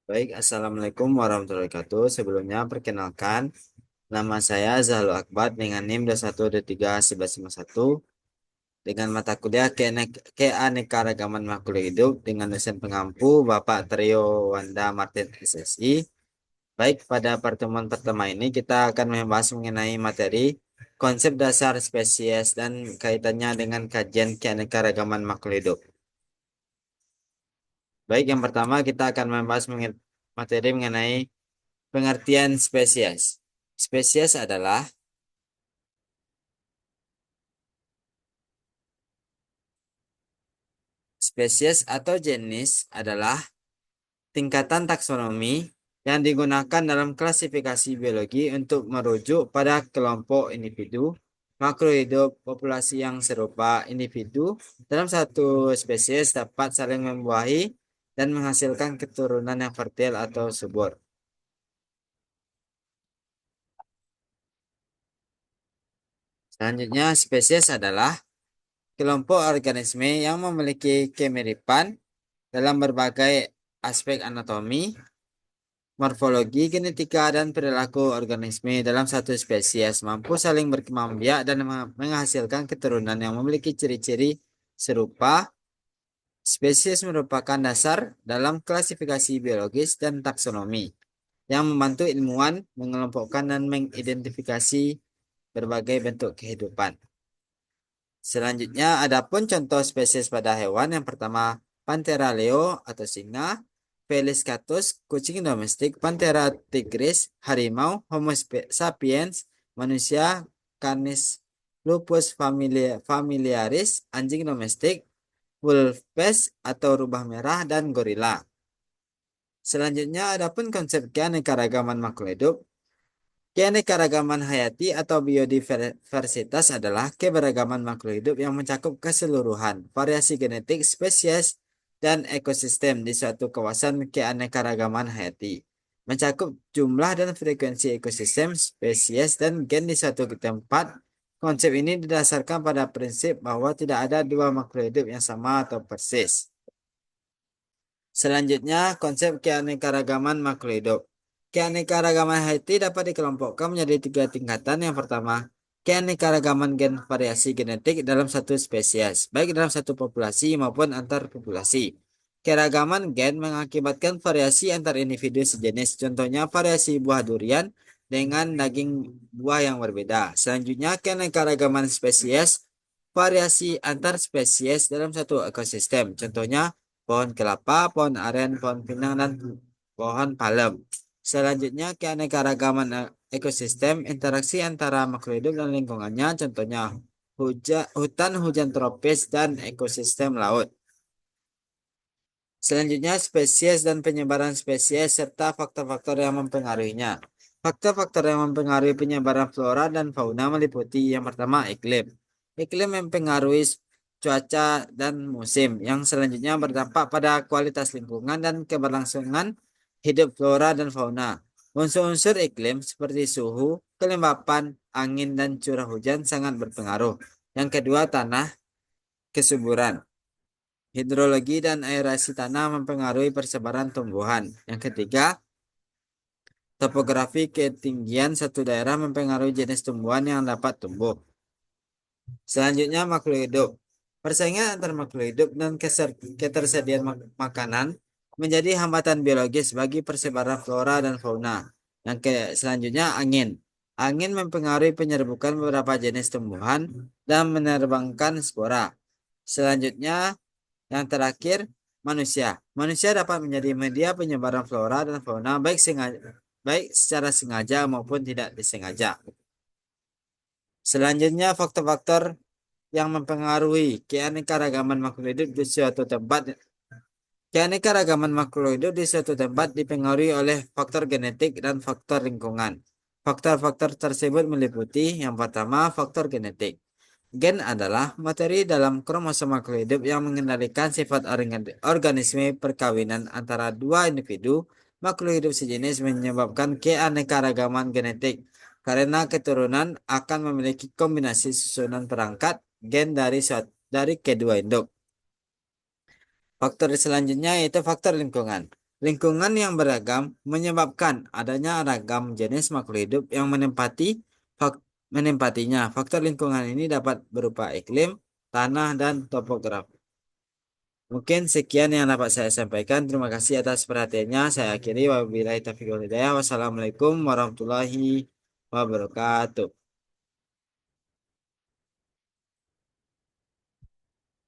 Baik, Assalamualaikum warahmatullahi wabarakatuh. Sebelumnya, perkenalkan, nama saya Zahlu Akbar dengan NIM 21231151 dengan mata kuliah Keanekaragaman Makhluk Hidup dengan dosen pengampu Bapak Trio Wanda Martin SSI. Baik, pada pertemuan pertama ini kita akan membahas mengenai materi konsep dasar spesies dan kaitannya dengan kajian keanekaragaman makhluk hidup. Baik, yang pertama kita akan membahas materi mengenai pengertian spesies. Spesies adalah spesies atau jenis adalah tingkatan taksonomi yang digunakan dalam klasifikasi biologi untuk merujuk pada kelompok individu makhluk hidup populasi yang serupa individu dalam satu spesies dapat saling membuahi dan menghasilkan keturunan yang fertil atau subur. Selanjutnya, spesies adalah kelompok organisme yang memiliki kemiripan dalam berbagai aspek anatomi, morfologi, genetika, dan perilaku organisme dalam satu spesies mampu saling berkembang biak dan menghasilkan keturunan yang memiliki ciri-ciri serupa. Spesies merupakan dasar dalam klasifikasi biologis dan taksonomi yang membantu ilmuwan mengelompokkan dan mengidentifikasi berbagai bentuk kehidupan. Selanjutnya, adapun contoh spesies pada hewan yang pertama Panthera leo atau singa, Felis catus, kucing domestik, Panthera tigris, harimau, Homo sapiens, manusia, Canis lupus familiaris, anjing domestik, wolf pes atau rubah merah, dan gorila. Selanjutnya, adapun konsep keanekaragaman makhluk hidup. Keanekaragaman hayati atau biodiversitas adalah keberagaman makhluk hidup yang mencakup keseluruhan variasi genetik, spesies, dan ekosistem di suatu kawasan keanekaragaman hayati. Mencakup jumlah dan frekuensi ekosistem, spesies, dan gen di suatu tempat. Konsep ini didasarkan pada prinsip bahwa tidak ada dua makhluk hidup yang sama atau persis. Selanjutnya, konsep keanekaragaman makhluk hidup. Keanekaragaman hayati dapat dikelompokkan menjadi tiga tingkatan. Yang pertama, keanekaragaman gen variasi genetik dalam satu spesies, baik dalam satu populasi maupun antar populasi. Keragaman gen mengakibatkan variasi antar individu sejenis, contohnya variasi buah durian dengan daging buah yang berbeda. Selanjutnya, keanekaragaman spesies, variasi antar spesies dalam satu ekosistem, contohnya pohon kelapa, pohon aren, pohon pinang, dan pohon palem. Selanjutnya, keanekaragaman ekosistem, interaksi antara makhluk hidup dan lingkungannya, contohnya hutan hujan tropis dan ekosistem laut. Selanjutnya, spesies dan penyebaran spesies serta faktor-faktor yang mempengaruhinya. Faktor-faktor yang mempengaruhi penyebaran flora dan fauna meliputi yang pertama iklim. Iklim mempengaruhi cuaca dan musim yang selanjutnya berdampak pada kualitas lingkungan dan keberlangsungan hidup flora dan fauna. Unsur-unsur iklim seperti suhu, kelembapan, angin, dan curah hujan sangat berpengaruh. Yang kedua, tanah, kesuburan. Hidrologi dan aerasi tanah mempengaruhi persebaran tumbuhan. Yang ketiga, topografi ketinggian satu daerah mempengaruhi jenis tumbuhan yang dapat tumbuh. Selanjutnya, makhluk hidup. Persaingan antar makhluk hidup dan ketersediaan makanan menjadi hambatan biologis bagi persebaran flora dan fauna. Selanjutnya, angin. Angin mempengaruhi penyerbukan beberapa jenis tumbuhan dan menerbangkan spora. Selanjutnya, yang terakhir, manusia. Manusia dapat menjadi media penyebaran flora dan fauna baik secara sengaja maupun tidak disengaja. Selanjutnya, faktor-faktor yang mempengaruhi keanekaragaman makhluk hidup di suatu tempat. Keanekaragaman makhluk hidup di suatu tempat dipengaruhi oleh faktor genetik dan faktor lingkungan. Faktor-faktor tersebut meliputi yang pertama, faktor genetik. Gen adalah materi dalam kromosom makhluk hidup yang mengendalikan sifat organisme perkawinan antara dua individu makhluk hidup sejenis menyebabkan keanekaragaman genetik karena keturunan akan memiliki kombinasi susunan perangkat gen dari kedua induk. Faktor selanjutnya yaitu faktor lingkungan. Lingkungan yang beragam menyebabkan adanya ragam jenis makhluk hidup yang menempatinya. Faktor lingkungan ini dapat berupa iklim, tanah, dan topografi. Mungkin sekian yang dapat saya sampaikan. Terima kasih atas perhatiannya. Saya akhiri. Wabillahi taufiq wal hidayah. Wassalamualaikum warahmatullahi wabarakatuh.